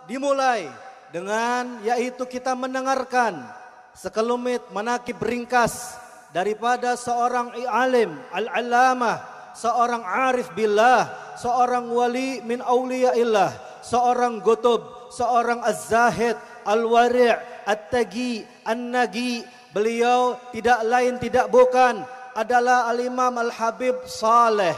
dimulai dengan yaitu kita mendengarkan sekelumit manaqib ringkas daripada seorang alim, al-allamah, seorang arif billah, seorang wali min auliyaillah, seorang gutub, seorang az-zahid, al-wari', at-taqi, an-naqi. Beliau tidak lain tidak bukan adalah al-Imam Al-Habib Saleh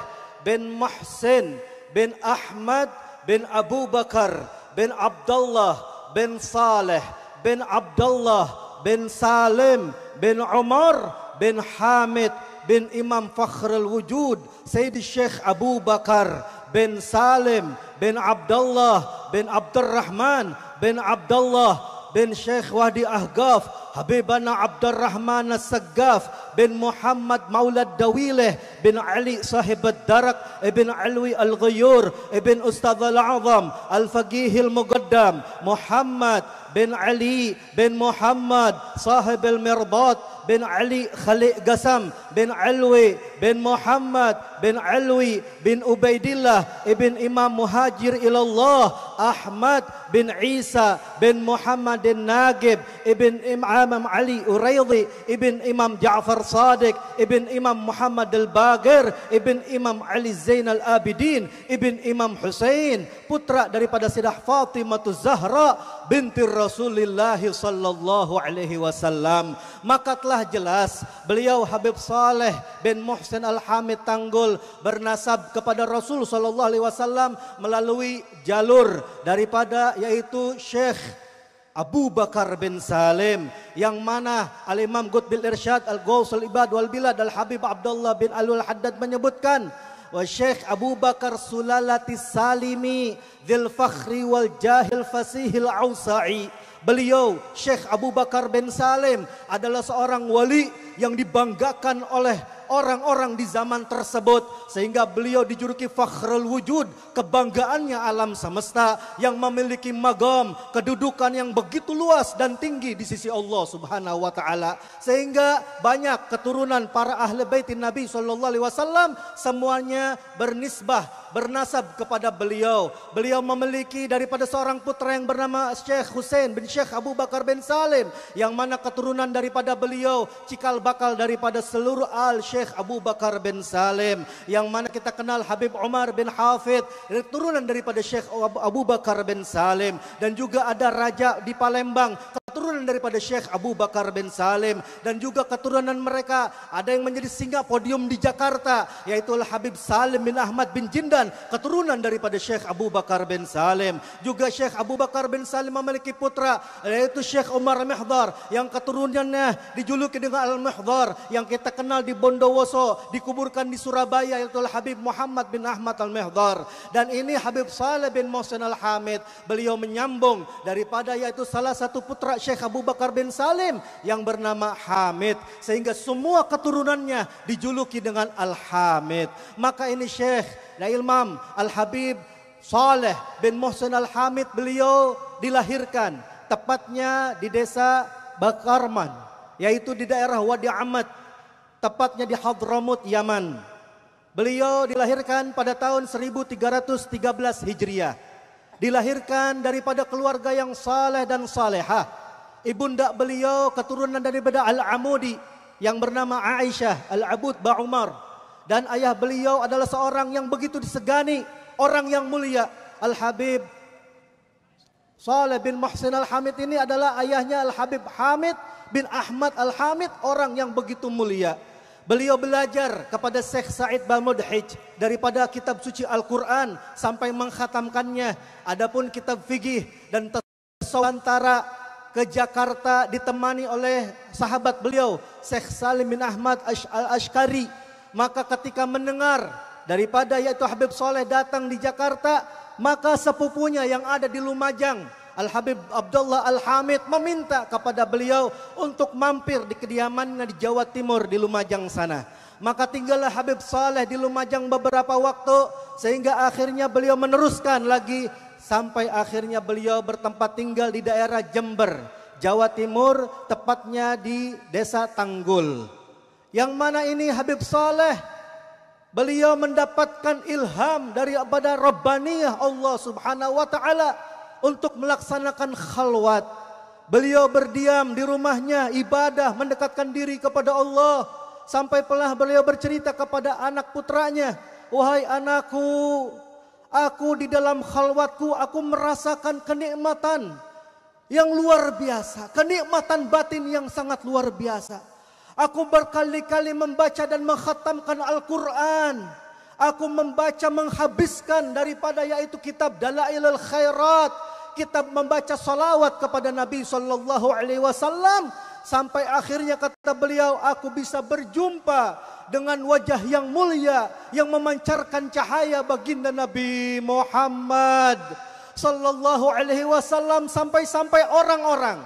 bin Muhsin bin Ahmad bin Abu Bakar bin Abdullah bin Saleh bin Abdullah bin Salim bin Umar bin Hamid bin Imam Fakhrul Wujud Sayyid Syekh Abu Bakar bin Salim bin Abdullah bin Abdurrahman bin Abdullah bin Syekh Wahdi Ahgaf Habibana Abdurrahman As-Saggaf bin Muhammad Maulad Dawileh bin Ali Sahib Ad-Darak ibn Alwi Al-Ghayur ibn Ustadz Al-Azam Al-Faqih Al-Muqaddam Muhammad bin Ali bin Muhammad Sahib Al-Mirbat bin Ali Khaliq Gasam bin Alwi bin Muhammad bin Alwi bin Ubaidillah ibn Imam Muhajir Ilallah Ahmad bin Isa bin Muhammad bin Nagib ibn Imam Ali Uraidi ibn Imam Ja'far Sadiq ibn Imam Muhammad Al-Bagir ibn Imam Ali Zainal Abidin ibn Imam Husain putra daripada Sayyidah Fatimah Zahra binti Rasulullah sallallahu alaihi wasallam. Maka telah jelas beliau Habib Saleh bin Muhsin Al-Hamid Tanggul bernasab kepada Rasul sallallahu alaihi wasallam melalui jalur daripada yaitu Syekh Abu Bakar bin Salim, yang mana Al-Imam Qutbil Irsyad Al-Ghaus Al-Ibad Wal-Bilad Al-Habib Abdullah bin Alul Haddad menyebutkan wa Syekh Abu Bakar Sulalatis Salimi Dzil Fakhri wal Jahil Fasihil Ausa'i. Beliau Syekh Abu Bakar bin Salim adalah seorang wali yang dibanggakan oleh orang-orang di zaman tersebut, sehingga beliau dijuluki Fakhrul Wujud, kebanggaannya alam semesta, yang memiliki magam, kedudukan yang begitu luas dan tinggi di sisi Allah Subhanahu wa taala, sehingga banyak keturunan para ahli baitin Nabi sallallahu alaihi wasallam semuanya bernisbah, bernasab kepada beliau. Beliau memiliki daripada seorang putra yang bernama Syekh Husain bin Syekh Abu Bakar bin Salim, yang mana keturunan daripada beliau cikal bakal daripada seluruh al Syekh Abu Bakar bin Salim, yang mana kita kenal Habib Umar bin Hafid, keturunan daripada Syekh Abu Bakar bin Salim, dan juga ada raja di Palembang, keturunan daripada Syekh Abu Bakar bin Salim, dan juga keturunan mereka ada yang menjadi singa podium di Jakarta, yaitu Habib Salim bin Ahmad bin Jindan, keturunan daripada Syekh Abu Bakar bin Salim. Juga Syekh Abu Bakar bin Salim memiliki putra, yaitu Syekh Umar Mihdar, yang keturunannya dijuluki dengan Al-Mihdar, yang kita kenal di Bondowoso, dikuburkan di Surabaya, yaitu Habib Muhammad bin Ahmad Al-Mihdar. Dan ini Habib Saleh bin Muhsin Al-Hamid, beliau menyambung daripada yaitu salah satu putra Syekh Abu Bakar bin Salim yang bernama Hamid, sehingga semua keturunannya dijuluki dengan Al-Hamid. Maka ini Syekh Imam Al-Habib Saleh bin Muhsin Al-Hamid, beliau dilahirkan tepatnya di desa Bakarman, yaitu di daerah Wadi Ahmad, tepatnya di Hadramut, Yaman. Beliau dilahirkan pada tahun 1313 Hijriah. Dilahirkan daripada keluarga yang saleh dan salehah. Ibunda beliau keturunan daripada Al-Amudi yang bernama Aisyah Al-Abud Ba'umar. Dan ayah beliau adalah seorang yang begitu disegani, orang yang mulia. Al-Habib Saleh bin Muhsin Al-Hamid ini adalah ayahnya Al-Habib Hamid bin Ahmad Al-Hamid, orang yang begitu mulia. Beliau belajar kepada Syekh Said Balmudhij daripada kitab suci Al-Quran sampai mengkhatamkannya. Adapun kitab fikih dan tasawuf ke Jakarta ditemani oleh sahabat beliau Syekh Salim bin Ahmad Al-Ashkari. Maka ketika mendengar daripada yaitu Habib Saleh datang di Jakarta, maka sepupunya yang ada di Lumajang, Al-Habib Abdullah Al-Hamid, meminta kepada beliau untuk mampir di kediamannya di Jawa Timur di Lumajang sana. Maka tinggallah Habib Saleh di Lumajang beberapa waktu, sehingga akhirnya beliau meneruskan lagi sampai akhirnya beliau bertempat tinggal di daerah Jember, Jawa Timur, tepatnya di Desa Tanggul. Yang mana ini Habib Saleh, beliau mendapatkan ilham daripada Rabbaniyah Allah Subhanahu wa taala. untuk melaksanakan khalwat. Beliau berdiam di rumahnya, ibadah, mendekatkan diri kepada Allah. Sampai pernah beliau bercerita kepada anak putranya, wahai anakku, aku di dalam khalwatku, aku merasakan kenikmatan yang luar biasa. Kenikmatan batin yang sangat luar biasa. Aku berkali-kali membaca dan mengkhatamkan Al-Quran. Aku membaca, menghabiskan daripada yaitu kitab Dalailul Khairat. Kitab membaca salawat kepada Nabi Sallallahu Alaihi Wasallam. Sampai akhirnya kata beliau, aku bisa berjumpa dengan wajah yang mulia yang memancarkan cahaya baginda Nabi Muhammad Sallallahu Alaihi Wasallam. Sampai-sampai orang-orang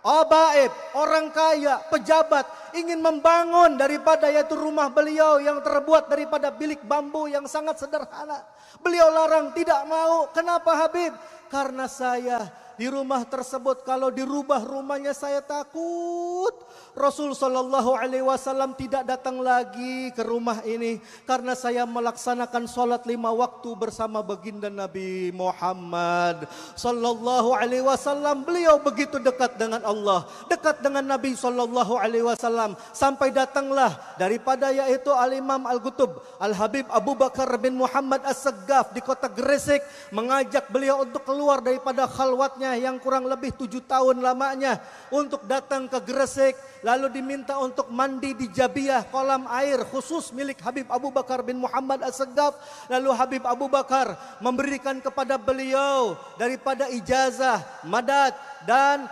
abaib, orang kaya, pejabat ingin membangun daripada yaitu rumah beliau yang terbuat daripada bilik bambu yang sangat sederhana. Beliau larang, tidak mau. Kenapa Habib? Karena saya di rumah tersebut kalau dirubah rumahnya saya takut Rasul Sallallahu Alaihi Wasallam tidak datang lagi ke rumah ini karena saya melaksanakan sholat 5 waktu bersama baginda Nabi Muhammad Sallallahu Alaihi Wasallam. Beliau begitu dekat dengan Allah, dekat dengan Nabi Sallallahu Alaihi Wasallam, sampai datanglah daripada yaitu Al-Imam Al-Qutub Al-Habib Abu Bakar bin Muhammad As-Saggaf di kota Gresik, mengajak beliau untuk keluar daripada khalwatnya yang kurang lebih 7 tahun lamanya untuk datang ke Gresik, lalu diminta untuk mandi di Jabiah, kolam air khusus milik Habib Abu Bakar bin Muhammad As-Saggaf. Lalu Habib Abu Bakar memberikan kepada beliau daripada ijazah, madad dan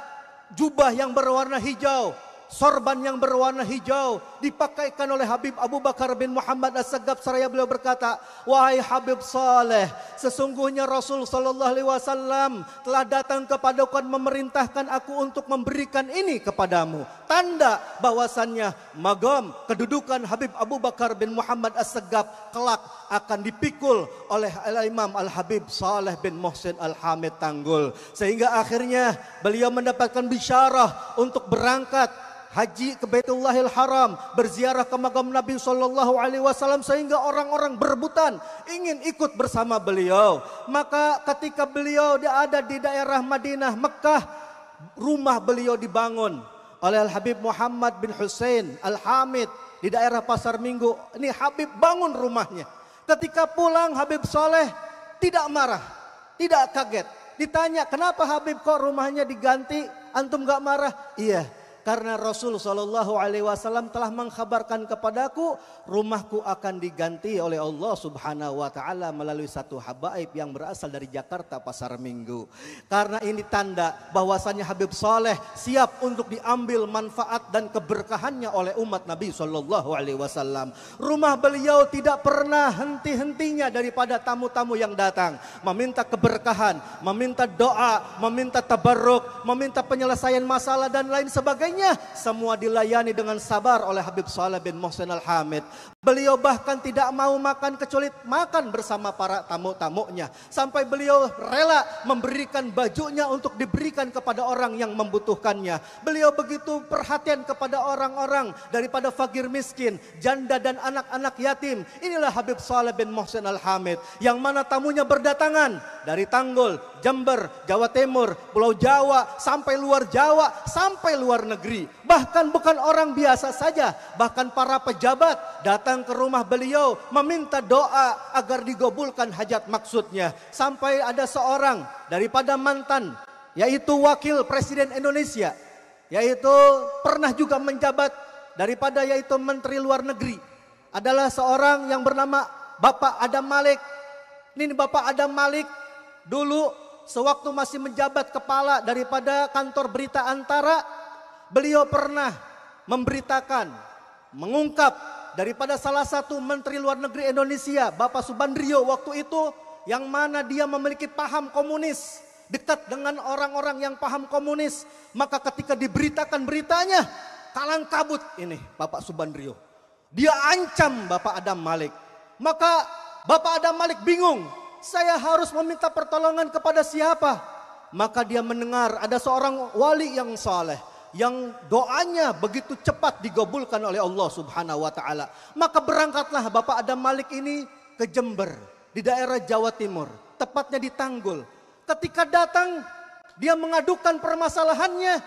jubah yang berwarna hijau, sorban yang berwarna hijau dipakaikan oleh Habib Abu Bakar bin Muhammad As-Saggaf. Seraya beliau berkata, wahai Habib Saleh, sesungguhnya Rasul Sallallahu Alaihi Wasallam telah datang kepadaku dan memerintahkan aku untuk memberikan ini kepadamu. Tanda bahwasannya magam kedudukan Habib Abu Bakar bin Muhammad As-Saggaf kelak akan dipikul oleh Al-Imam Al-Habib Saleh bin Muhsin Al-Hamid Tanggul. Sehingga akhirnya beliau mendapatkan bisyarah untuk berangkat haji ke Baitullahil Haram, berziarah ke makam Nabi Sallallahu Alaihi Wasallam, sehingga orang-orang berebutan ingin ikut bersama beliau. Maka ketika beliau ada di daerah Madinah, Mekah, rumah beliau dibangun oleh Al-Habib Muhammad bin Hussein Al-Hamid di daerah Pasar Minggu. Ini Habib bangun rumahnya. Ketika pulang Habib Saleh tidak marah, tidak kaget. Ditanya, kenapa Habib kok rumahnya diganti? Antum gak marah? Iya, karena Rasul Sallallahu Alaihi Wasallam telah mengkhabarkan kepadaku, rumahku akan diganti oleh Allah Subhanahu Wa Taala melalui satu habaib yang berasal dari Jakarta Pasar Minggu. Karena ini tanda bahwasannya Habib Saleh siap untuk diambil manfaat dan keberkahannya oleh umat Nabi Sallallahu Alaihi Wasallam. Rumah beliau tidak pernah henti-hentinya daripada tamu-tamu yang datang meminta keberkahan, meminta doa, meminta tabarruk, meminta penyelesaian masalah dan lain sebagainya. Semua dilayani dengan sabar oleh Habib Saleh bin Muhsin Al-Hamid. Beliau bahkan tidak mau makan kecuali makan bersama para tamu-tamunya. Sampai beliau rela memberikan bajunya untuk diberikan kepada orang yang membutuhkannya. Beliau begitu perhatian kepada orang-orang daripada fakir miskin, janda dan anak-anak yatim. Inilah Habib Saleh bin Muhsin Al-Hamid yang mana tamunya berdatangan dari Tanggul, Jember, Jawa Timur, Pulau Jawa, sampai luar Jawa, sampai luar negeri. Bahkan bukan orang biasa saja, bahkan para pejabat datang ke rumah beliau meminta doa agar digabulkan hajat maksudnya. Sampai ada seorang daripada mantan, yaitu wakil Presiden Indonesia, yaitu pernah juga menjabat daripada yaitu Menteri Luar Negeri, adalah seorang yang bernama Bapak Adam Malik. Ini Bapak Adam Malik dulu sewaktu masih menjabat kepala daripada kantor berita Antara, beliau pernah memberitakan, mengungkap daripada salah satu Menteri Luar Negeri Indonesia, Bapak Subandrio waktu itu, yang mana dia memiliki paham komunis, dekat dengan orang-orang yang paham komunis. Maka ketika diberitakan beritanya, kalang kabut ini Bapak Subandrio. Dia ancam Bapak Adam Malik. Maka Bapak Adam Malik bingung, saya harus meminta pertolongan kepada siapa? Maka dia mendengar ada seorang wali yang saleh, yang doanya begitu cepat digabulkan oleh Allah Subhanahu Wa Taala. Maka berangkatlah Bapak Adam Malik ini ke Jember di daerah Jawa Timur, tepatnya di Tanggul. Ketika datang, dia mengadukan permasalahannya,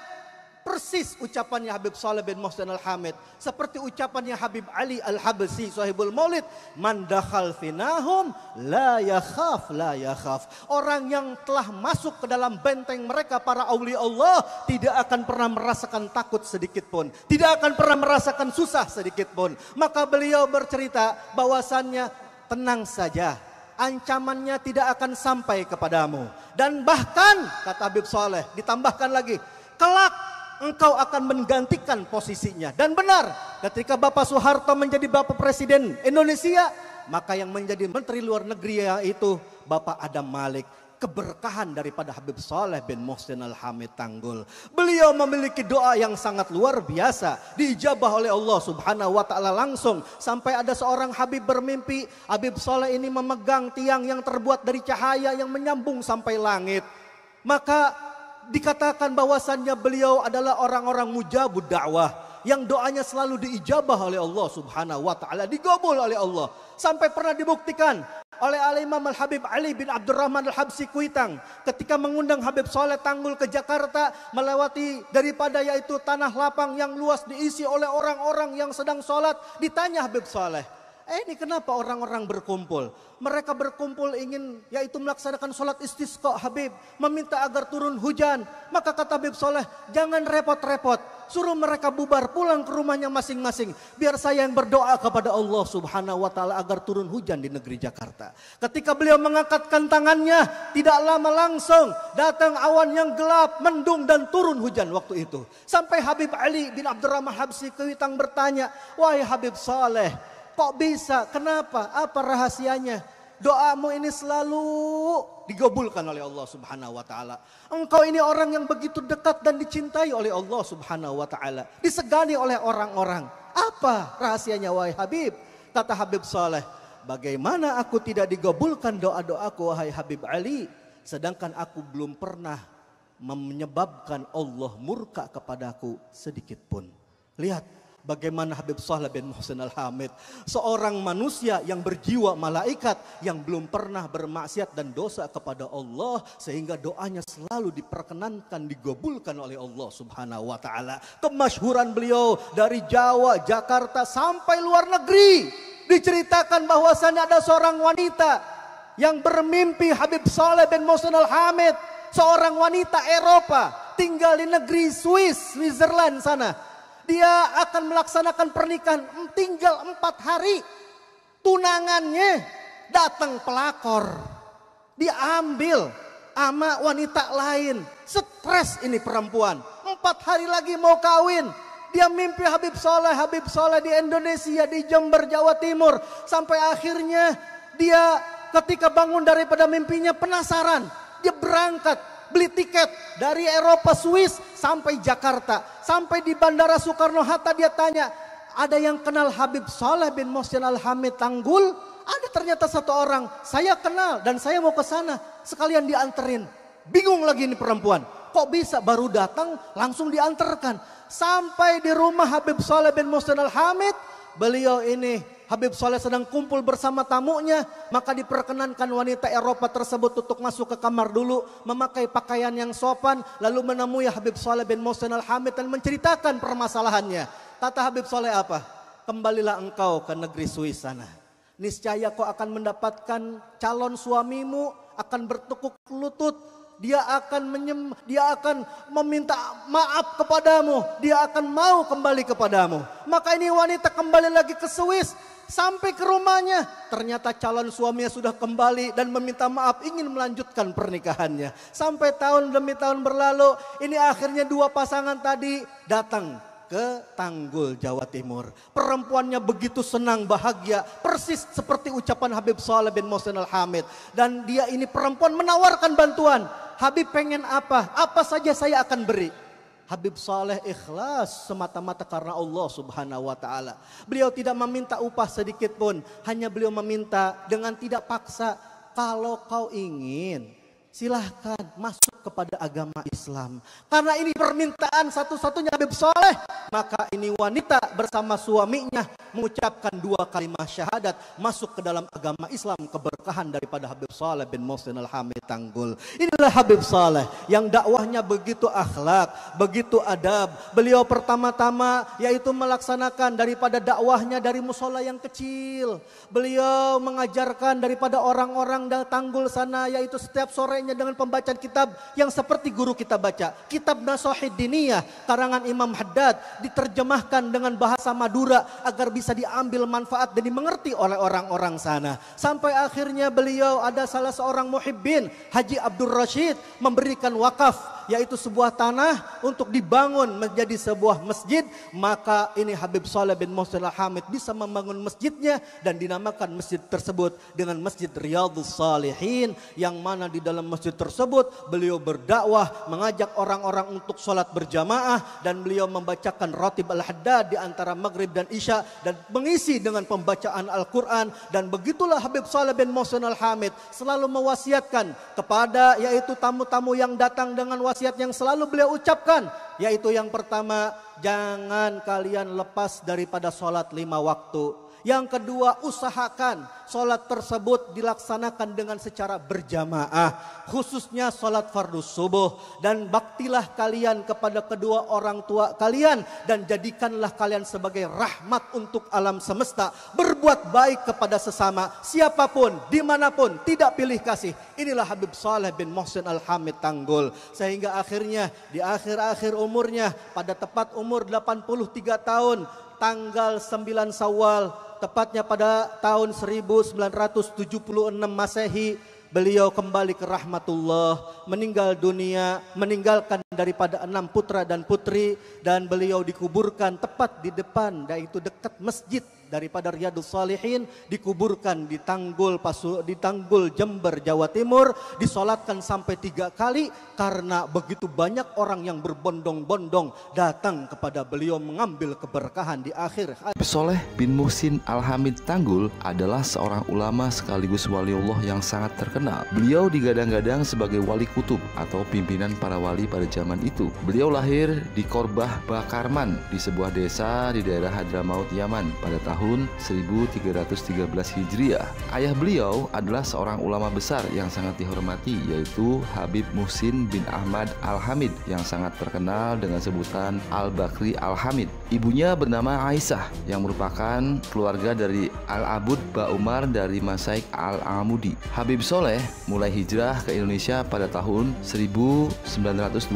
persis ucapannya Habib Saleh bin Muhsin Al-Hamid. Seperti ucapannya Habib Ali Al-Habsi, sahibul maulid. Man dakhal finahum la yakhaf, la yakhaf. Orang yang telah masuk ke dalam benteng mereka, para awliya Allah, tidak akan pernah merasakan takut sedikit pun. Tidak akan pernah merasakan susah sedikit pun. Maka beliau bercerita bahwasannya, tenang saja, ancamannya tidak akan sampai kepadamu. Dan bahkan, kata Habib Saleh, ditambahkan lagi, kelak engkau akan menggantikan posisinya. Dan benar, ketika Bapak Soeharto menjadi Bapak Presiden Indonesia, maka yang menjadi Menteri Luar Negeri yaitu Bapak Adam Malik. Keberkahan daripada Habib Saleh bin Muhsin Al-Hamid Tanggul. Beliau memiliki doa yang sangat luar biasa, diijabah oleh Allah Subhanahu wa taala langsung. Sampai ada seorang Habib bermimpi, Habib Saleh ini memegang tiang yang terbuat dari cahaya yang menyambung sampai langit. Maka dikatakan bahwasannya beliau adalah orang-orang mujabud dakwah, yang doanya selalu diijabah oleh Allah Subhanahu wa taala, digabul oleh Allah. Sampai pernah dibuktikan oleh Al-Imam Al-Habib Ali bin Abdurrahman Al-Habsi Kuitang ketika mengundang Habib Saleh Tanggul ke Jakarta, melewati daripada yaitu tanah lapang yang luas diisi oleh orang-orang yang sedang sholat. Ditanya Habib Saleh, ini kenapa orang-orang berkumpul? Mereka berkumpul ingin yaitu melaksanakan sholat istisqa Habib, meminta agar turun hujan. Maka kata Habib Saleh, jangan repot-repot, suruh mereka bubar pulang ke rumahnya masing-masing, biar saya yang berdoa kepada Allah Subhanahu wa taala agar turun hujan di negeri Jakarta. Ketika beliau mengangkatkan tangannya, tidak lama langsung datang awan yang gelap, mendung dan turun hujan waktu itu. Sampai Habib Ali bin Abdurrahman Habsi Kuitang bertanya, wahai Habib Saleh, kok bisa? Kenapa? Apa rahasianya? Doamu ini selalu digabulkan oleh Allah Subhanahu wa taala. Engkau ini orang yang begitu dekat dan dicintai oleh Allah Subhanahu wa taala, disegani oleh orang-orang. Apa rahasianya wahai Habib? Kata Habib Saleh, bagaimana aku tidak digabulkan doa-doaku wahai Habib Ali, sedangkan aku belum pernah menyebabkan Allah murka kepadaku sedikit pun. Lihat bagaimana Habib Saleh bin Muhsin Al-Hamid, seorang manusia yang berjiwa malaikat, yang belum pernah bermaksiat dan dosa kepada Allah, sehingga doanya selalu diperkenankan, digabulkan oleh Allah Subhanahu wa taala. Kemasyhuran beliau dari Jawa, Jakarta sampai luar negeri. Diceritakan bahwasannya ada seorang wanita yang bermimpi Habib Saleh bin Muhsin Al-Hamid, seorang wanita Eropa, tinggal di negeri Swiss, Switzerland sana. Dia akan melaksanakan pernikahan, tinggal 4 hari. Tunangannya datang pelakor, diambil sama wanita lain. Stres ini perempuan, 4 hari lagi mau kawin. Dia mimpi Habib Saleh di Indonesia, di Jember, Jawa Timur. Sampai akhirnya dia ketika bangun daripada mimpinya penasaran. Dia berangkat, beli tiket dari Eropa, Swiss sampai Jakarta. Sampai di Bandara Soekarno-Hatta dia tanya, ada yang kenal Habib Saleh bin Muhsin Al-Hamid Tanggul? Ada ternyata satu orang, saya kenal dan saya mau ke sana, sekalian dianterin. Bingung lagi ini perempuan, kok bisa baru datang langsung diantarkan. Sampai di rumah Habib Saleh bin Muhsin Al-Hamid, beliau ini Habib Saleh sedang kumpul bersama tamunya, maka diperkenankan wanita Eropa tersebut untuk masuk ke kamar dulu, memakai pakaian yang sopan, lalu menemui Habib Saleh bin Muhsin Al-Hamid dan menceritakan permasalahannya. Kata Habib Saleh apa? Kembalilah engkau ke negeri Swiss sana. Niscaya kau akan mendapatkan calon suamimu, akan bertekuk lutut. Dia akan meminta maaf kepadamu. Dia akan mau kembali kepadamu. Maka ini wanita kembali lagi ke Swiss. Sampai ke rumahnya. Ternyata calon suaminya sudah kembali dan meminta maaf, ingin melanjutkan pernikahannya. Sampai tahun demi tahun berlalu. Ini akhirnya dua pasangan tadi datang ke Tanggul, Jawa Timur. Perempuannya begitu senang, bahagia, persis seperti ucapan Habib Saleh bin Muhsin Al-Hamid. Dan dia ini perempuan menawarkan bantuan. Habib pengen apa? Apa saja saya akan beri. Habib Saleh ikhlas semata-mata karena Allah Subhanahu wa taala. Beliau tidak meminta upah sedikit pun, hanya beliau meminta dengan tidak paksa, kalau kau ingin silahkan masuk kepada agama Islam. Karena ini permintaan satu-satunya Habib Soleh, maka ini wanita bersama suaminya mengucapkan 2 kalimat syahadat, masuk ke dalam agama Islam, keberkahan daripada Habib Soleh bin Muhsin Al-Hamid Tanggul. Inilah Habib Soleh yang dakwahnya begitu akhlak, begitu adab. Beliau pertama-tama yaitu melaksanakan daripada dakwahnya dari musola yang kecil. Beliau mengajarkan daripada orang-orang dari Tanggul sana, yaitu setiap sorenya dengan pembacaan kitab yang seperti guru kita baca. Kitab Nashahid Diniyah karangan Imam Haddad diterjemahkan dengan bahasa Madura agar bisa diambil manfaat dan dimengerti oleh orang-orang sana. Sampai akhirnya beliau ada salah seorang muhibbin, Haji Abdul Rashid, memberikan wakaf, yaitu sebuah tanah untuk dibangun menjadi sebuah masjid. Maka ini Habib Soleh bin Muhsin Al-Hamid bisa membangun masjidnya dan dinamakan masjid tersebut dengan Masjid Riyadhus Shalihin, yang mana di dalam masjid tersebut beliau berdakwah, mengajak orang-orang untuk sholat berjamaah, dan beliau membacakan Ratib Al-Haddad di antara Maghrib dan Isya dan mengisi dengan pembacaan Al-Quran. Dan begitulah Habib Soleh bin Muhsin Al-Hamid selalu mewasiatkan kepada yaitu tamu-tamu yang datang dengan wasiat yang selalu beliau ucapkan, yaitu yang pertama, jangan kalian lepas daripada sholat 5 waktu. Yang kedua, usahakan sholat tersebut dilaksanakan dengan secara berjamaah, khususnya sholat fardu subuh. Dan baktilah kalian kepada kedua orang tua kalian, dan jadikanlah kalian sebagai rahmat untuk alam semesta. Berbuat baik kepada sesama, siapapun, dimanapun, tidak pilih kasih. Inilah Habib Soleh bin Muhsin Al-Hamid Tanggul. Sehingga akhirnya di akhir-akhir umurnya, pada tepat umur 83 tahun, tanggal 9 Syawal, tepatnya pada tahun 1976 Masehi, beliau kembali ke rahmatullah, meninggal dunia, meninggalkan daripada 6 putra dan putri, dan beliau dikuburkan tepat di depan, yaitu dekat masjid daripada Riyadhus Shalihin, dikuburkan di Tanggul Jember, Jawa Timur, disolatkan sampai 3 kali karena begitu banyak orang yang berbondong-bondong datang kepada beliau mengambil keberkahan di akhir. Soleh bin Muhsin Al-Hamid Tanggul adalah seorang ulama sekaligus waliullah yang sangat terkenal. Beliau digadang-gadang sebagai wali kutub atau pimpinan para wali pada zaman itu. Beliau lahir di Korbah Bakarman, di sebuah desa di daerah Hadramaut, Yaman pada tahun 1313 Hijriah. Ayah beliau adalah seorang ulama besar yang sangat dihormati, yaitu Habib Muhsin bin Ahmad Al-Hamid yang sangat terkenal dengan sebutan Al-Bakri Al-Hamid. Ibunya bernama Aisyah yang merupakan keluarga dari Al-Abud Ba Umar dari Masaik Al-Amudi. Habib Soleh mulai hijrah ke Indonesia pada tahun 1921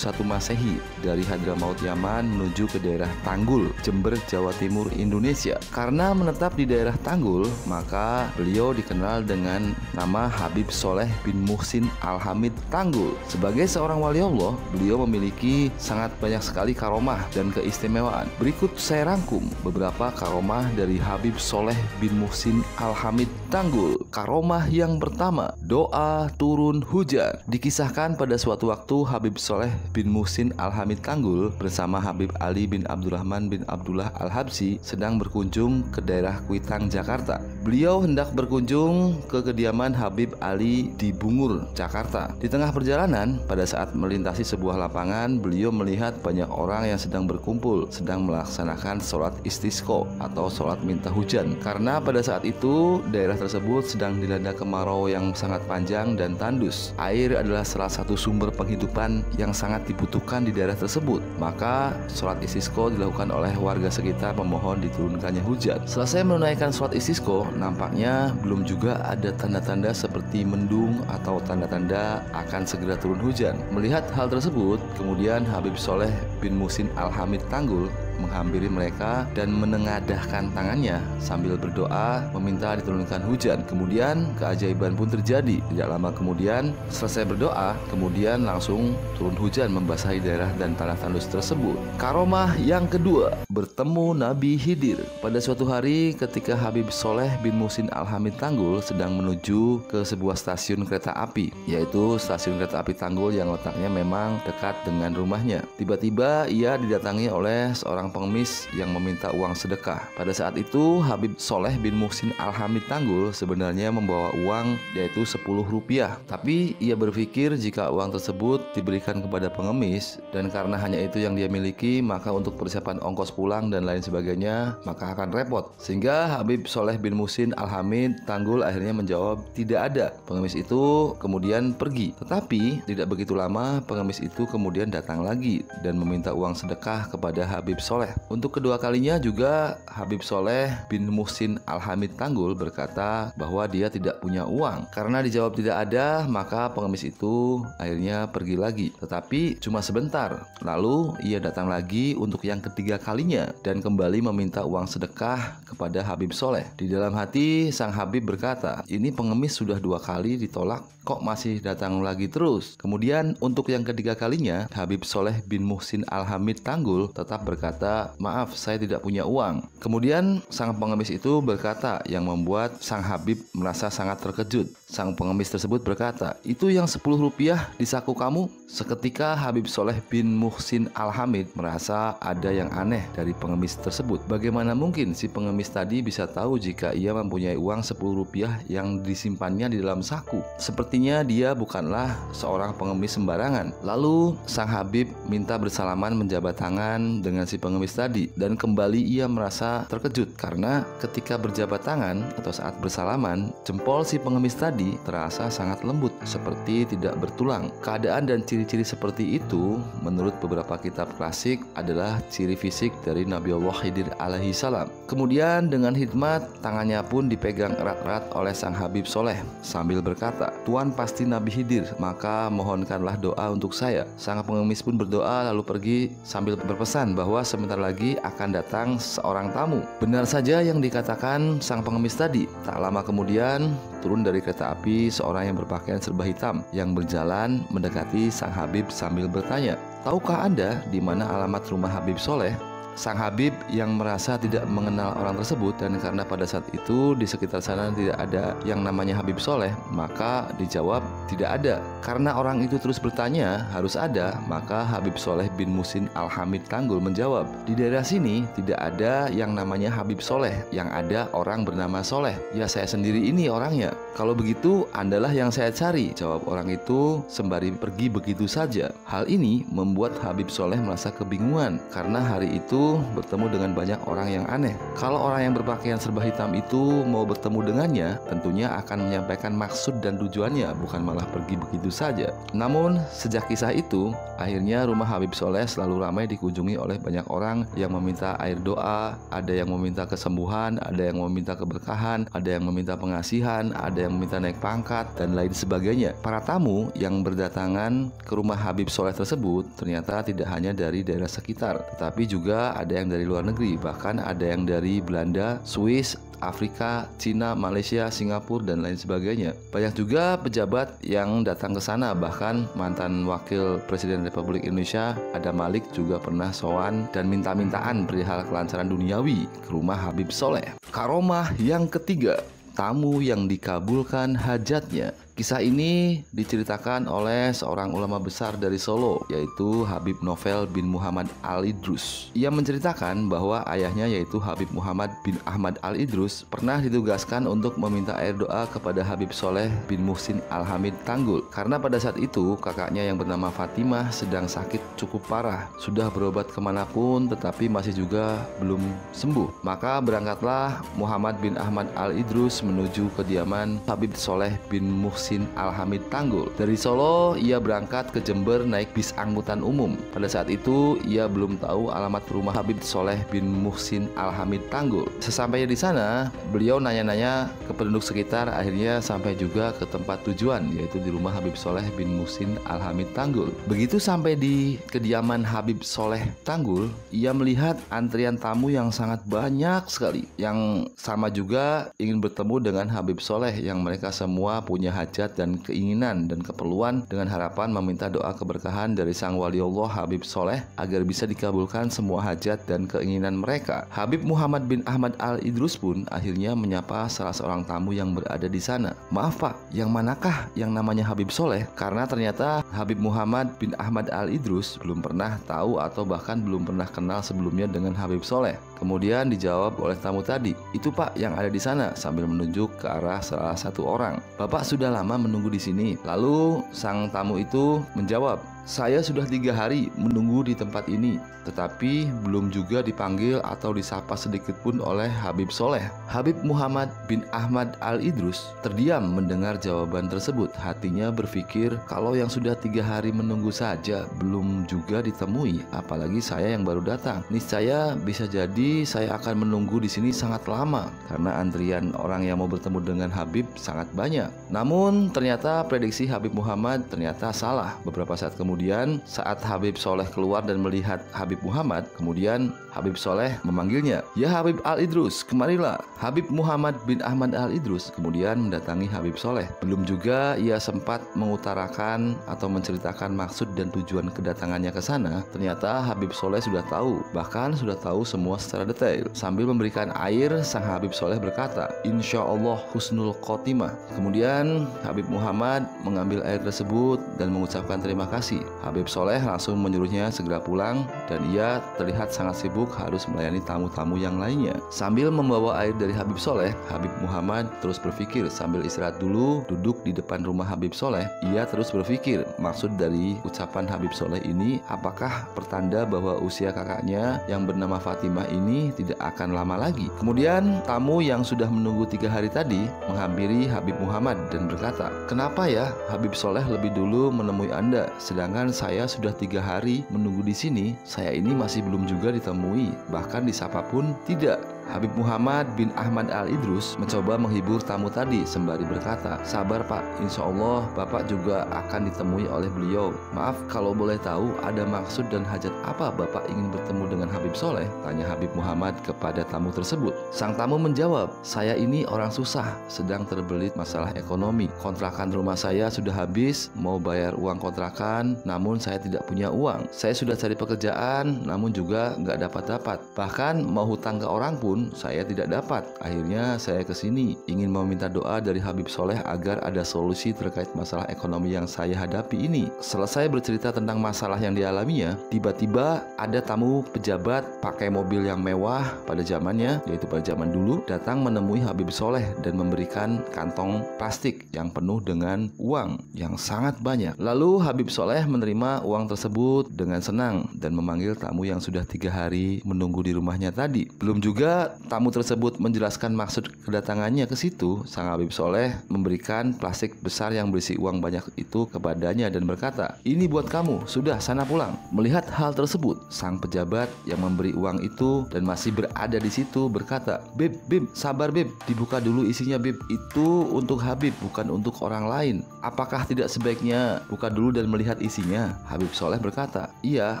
Masehi dari Hadramaut Yaman menuju ke daerah Tanggul, Jember, Jawa Timur, Indonesia. Karena menetap di daerah Tanggul, maka beliau dikenal dengan nama Habib Soleh bin Muhsin Al-Hamid Tanggul. Sebagai seorang wali Allah, beliau memiliki sangat banyak sekali karomah dan keistimewaan. Berikut saya rangkum beberapa karomah dari Habib Soleh bin Muhsin Al-Hamid Tanggul. Karomah yang pertama, doa turun hujan. Dikisahkan pada suatu waktu Habib Soleh bin Muhsin Al-Hamid Tanggul bersama Habib Ali bin Abdurrahman bin Abdullah Al-Habsyi sedang berkunjung ke daerah Kuitang, Jakarta. Beliau hendak berkunjung ke kediaman Habib Ali di Bungur, Jakarta. Di tengah perjalanan, pada saat melintasi sebuah lapangan, beliau melihat banyak orang yang sedang berkumpul, sedang melaksanakan sholat istisqa atau sholat minta hujan. Karena pada saat itu daerah tersebut sedang dilanda kemarau yang sangat panjang dan tandus. Air adalah salah satu sumber penghidupan yang sangat dibutuhkan di daerah tersebut. Maka sholat istisqa dilakukan oleh warga sekitar memohon diturunkannya hujan. Selesai menunaikan sholat istisqa, nampaknya belum juga ada tanda-tanda seperti mendung atau tanda-tanda akan segera turun hujan. Melihat hal tersebut, kemudian Habib Soleh bin Muhsin Al-Hamid Tanggul menghampiri mereka dan menengadahkan tangannya sambil berdoa meminta diturunkan hujan. Kemudian keajaiban pun terjadi. Tidak lama kemudian selesai berdoa, kemudian langsung turun hujan membasahi daerah dan tanah tandus tersebut. Karomah yang kedua, bertemu Nabi Khidir. Pada suatu hari ketika Habib Soleh bin Muhsin Al-Hamid Tanggul sedang menuju ke sebuah stasiun kereta api, yaitu stasiun kereta api Tanggul yang letaknya memang dekat dengan rumahnya. Tiba-tiba ia didatangi oleh seorang seorang pengemis yang meminta uang sedekah. Pada saat itu Habib Soleh bin Muhsin Al-Hamid Tanggul sebenarnya membawa uang yaitu Rp10. Tapi ia berpikir jika uang tersebut diberikan kepada pengemis dan karena hanya itu yang dia miliki, maka untuk persiapan ongkos pulang dan lain sebagainya maka akan repot. Sehingga Habib Soleh bin Muhsin Al-Hamid Tanggul akhirnya menjawab tidak ada. Pengemis itu kemudian pergi. Tetapi tidak begitu lama pengemis itu kemudian datang lagi dan meminta uang sedekah kepada Habib Soleh. Untuk kedua kalinya juga Habib Soleh bin Muhsin Al-Hamid Tanggul berkata bahwa dia tidak punya uang. Karena dijawab tidak ada, maka pengemis itu akhirnya pergi lagi. Tetapi cuma sebentar. Lalu ia datang lagi untuk yang ketiga kalinya dan kembali meminta uang sedekah kepada Habib Soleh. Di dalam hati sang Habib berkata, ini pengemis sudah 2 kali ditolak, kok masih datang lagi terus? Kemudian untuk yang ketiga kalinya Habib Soleh bin Muhsin Al-Hamid Tanggul tetap berkata, maaf saya tidak punya uang. Kemudian sang pengemis itu berkata yang membuat sang Habib merasa sangat terkejut. Sang pengemis tersebut berkata, itu yang Rp10 di saku kamu? Seketika Habib Soleh bin Muhsin Al-Hamid merasa ada yang aneh dari pengemis tersebut. Bagaimana mungkin si pengemis tadi bisa tahu jika ia mempunyai uang Rp10 yang disimpannya di dalam saku? Sepertinya dia bukanlah seorang pengemis sembarangan. Lalu sang Habib minta bersalaman menjabat tangan dengan si pengemis tadi dan kembali ia merasa terkejut karena ketika berjabat tangan atau saat bersalaman, jempol si pengemis tadi terasa sangat lembut seperti tidak bertulang. Keadaan dan ciri-ciri seperti itu menurut beberapa kitab klasik adalah ciri fisik dari Nabi Allah Khidir alaihi salam. Kemudian dengan hikmat tangannya pun dipegang erat-erat oleh sang Habib Soleh sambil berkata, Tuan pasti Nabi Khidir, maka mohonkanlah doa untuk saya. Sang pengemis pun berdoa lalu pergi sambil berpesan bahwa sebentar lagi akan datang seorang tamu. Benar saja yang dikatakan sang pengemis tadi. Tak lama kemudian turun dari kereta api seorang yang berpakaian serba hitam yang berjalan mendekati sang Habib sambil bertanya, tahukah Anda di mana alamat rumah Habib Soleh? Sang Habib yang merasa tidak mengenal orang tersebut dan karena pada saat itu di sekitar sana tidak ada yang namanya Habib Soleh, maka dijawab tidak ada. Karena orang itu terus bertanya harus ada, maka Habib Soleh bin Muhsin Al-Hamid Tanggul menjawab, di daerah sini tidak ada yang namanya Habib Soleh, yang ada orang bernama Soleh. Ya saya sendiri ini orangnya. Kalau begitu Andalah yang saya cari, jawab orang itu sembari pergi begitu saja. Hal ini membuat Habib Soleh merasa kebingungan karena hari itu bertemu dengan banyak orang yang aneh. Kalau orang yang berpakaian serba hitam itu mau bertemu dengannya, tentunya akan menyampaikan maksud dan tujuannya, bukan malah pergi begitu saja. Namun sejak kisah itu, akhirnya rumah Habib Soleh selalu ramai dikunjungi oleh banyak orang yang meminta air doa, ada yang meminta kesembuhan, ada yang meminta keberkahan, ada yang meminta pengasihan, ada yang meminta naik pangkat dan lain sebagainya. Para tamu yang berdatangan ke rumah Habib Soleh tersebut ternyata tidak hanya dari daerah sekitar, tetapi juga ada yang dari luar negeri, bahkan ada yang dari Belanda, Swiss, Afrika, Cina, Malaysia, Singapura dan lain sebagainya. Banyak juga pejabat yang datang ke sana, bahkan mantan wakil Presiden Republik Indonesia Adam Malik juga pernah sowan dan minta-mintaan perihal kelancaran duniawi ke rumah Habib Soleh. Karomah yang ketiga, tamu yang dikabulkan hajatnya. Kisah ini diceritakan oleh seorang ulama besar dari Solo, yaitu Habib Novel bin Muhammad Al-Idrus. Ia menceritakan bahwa ayahnya, yaitu Habib Muhammad bin Ahmad Al-Idrus, pernah ditugaskan untuk meminta air doa kepada Habib Soleh bin Muhsin Al-Hamid Tanggul. Karena pada saat itu kakaknya yang bernama Fatimah sedang sakit cukup parah, sudah berobat kemanapun tetapi masih juga belum sembuh. Maka berangkatlah Muhammad bin Ahmad Al-Idrus menuju kediaman Habib Soleh bin Muhsin Al-Hamid Tanggul. Dari Solo ia berangkat ke Jember naik bis angkutan umum. Pada saat itu ia belum tahu alamat rumah Habib Soleh bin Muhsin Al-Hamid Tanggul. Sesampainya di sana, beliau nanya-nanya ke penduduk sekitar, akhirnya sampai juga ke tempat tujuan, yaitu di rumah Habib Soleh bin Muhsin Al-Hamid Tanggul. Begitu sampai di kediaman Habib Soleh Tanggul, ia melihat antrian tamu yang sangat banyak sekali, yang sama juga ingin bertemu dengan Habib Soleh, yang mereka semua punya hajat hajat dan keinginan dan keperluan dengan harapan meminta doa keberkahan dari sang waliullah Habib Soleh agar bisa dikabulkan semua hajat dan keinginan mereka. Habib Muhammad bin Ahmad Al-Idrus pun akhirnya menyapa salah seorang tamu yang berada di sana. "Maaf Pak, yang manakah yang namanya Habib Soleh?" Karena ternyata Habib Muhammad bin Ahmad Al-Idrus belum pernah tahu atau bahkan belum pernah kenal sebelumnya dengan Habib Soleh. Kemudian dijawab oleh tamu tadi, "Itu Pak yang ada di sana," sambil menunjuk ke arah salah satu orang. "Bapak sudah lama menunggu di sini." Lalu sang tamu itu menjawab, "Saya sudah 3 hari menunggu di tempat ini, tetapi belum juga dipanggil atau disapa sedikit pun oleh Habib Soleh." Habib Muhammad bin Ahmad Al-Idrus terdiam mendengar jawaban tersebut. Hatinya berpikir, kalau yang sudah 3 hari menunggu saja belum juga ditemui, apalagi saya yang baru datang. Niscaya bisa jadi saya akan menunggu di sini sangat lama karena antrian orang yang mau bertemu dengan Habib sangat banyak. Namun ternyata prediksi Habib Muhammad ternyata salah. Beberapa saat kemudian, saat Habib Soleh keluar dan melihat Habib Muhammad, kemudian Habib Soleh memanggilnya, "Ya Habib Al-Idrus, kemarilah." Habib Muhammad bin Ahmad Al-Idrus kemudian mendatangi Habib Soleh. Belum juga ia sempat mengutarakan atau menceritakan maksud dan tujuan kedatangannya ke sana, ternyata Habib Soleh sudah tahu, bahkan sudah tahu semua secara detail. Sambil memberikan air, sang Habib Soleh berkata, "Insya Allah husnul khotimah." Kemudian Habib Muhammad mengambil air tersebut dan mengucapkan terima kasih. Habib Soleh langsung menyuruhnya segera pulang dan ia terlihat sangat sibuk harus melayani tamu-tamu yang lainnya. Sambil membawa air dari Habib Soleh, Habib Muhammad terus berpikir sambil istirahat dulu duduk di depan rumah Habib Soleh. Ia terus berpikir maksud dari ucapan Habib Soleh ini, apakah pertanda bahwa usia kakaknya yang bernama Fatimah ini tidak akan lama lagi. Kemudian tamu yang sudah menunggu 3 hari tadi menghampiri Habib Muhammad dan berkata, "Kenapa ya Habib Soleh lebih dulu menemui Anda, sedangkan saya sudah 3 hari menunggu di sini. Saya ini masih belum juga ditemui, bahkan disapa pun tidak." Habib Muhammad bin Ahmad Al-Idrus mencoba menghibur tamu tadi sembari berkata, "Sabar Pak, insya Allah Bapak juga akan ditemui oleh beliau. Maaf kalau boleh tahu ada maksud dan hajat apa Bapak ingin bertemu dengan Habib Soleh?" tanya Habib Muhammad kepada tamu tersebut. Sang tamu menjawab, "Saya ini orang susah, sedang terbelit masalah ekonomi. Kontrakan rumah saya sudah habis, mau bayar uang kontrakan, namun saya tidak punya uang. Saya sudah cari pekerjaan, namun juga nggak dapat-dapat. Bahkan mau hutang ke orang pun saya tidak dapat. Akhirnya saya kesini ingin meminta doa dari Habib Soleh agar ada solusi terkait masalah ekonomi yang saya hadapi ini." Selesai bercerita tentang masalah yang dialaminya, tiba-tiba ada tamu pejabat pakai mobil yang mewah pada zamannya, yaitu pada zaman dulu, datang menemui Habib Soleh dan memberikan kantong plastik yang penuh dengan uang yang sangat banyak. Lalu Habib Soleh menerima uang tersebut dengan senang dan memanggil tamu yang sudah 3 hari menunggu di rumahnya tadi. Belum juga tamu tersebut menjelaskan maksud kedatangannya ke situ, sang Habib Soleh memberikan plastik besar yang berisi uang banyak itu kepadanya dan berkata, "Ini buat kamu, sudah sana pulang." Melihat hal tersebut, sang pejabat yang memberi uang itu dan masih berada di situ berkata, Bib, sabar Bib, dibuka dulu isinya Bib, itu untuk Habib bukan untuk orang lain. Apakah tidak sebaiknya buka dulu dan melihat isinya?" Habib Soleh berkata, "Iya,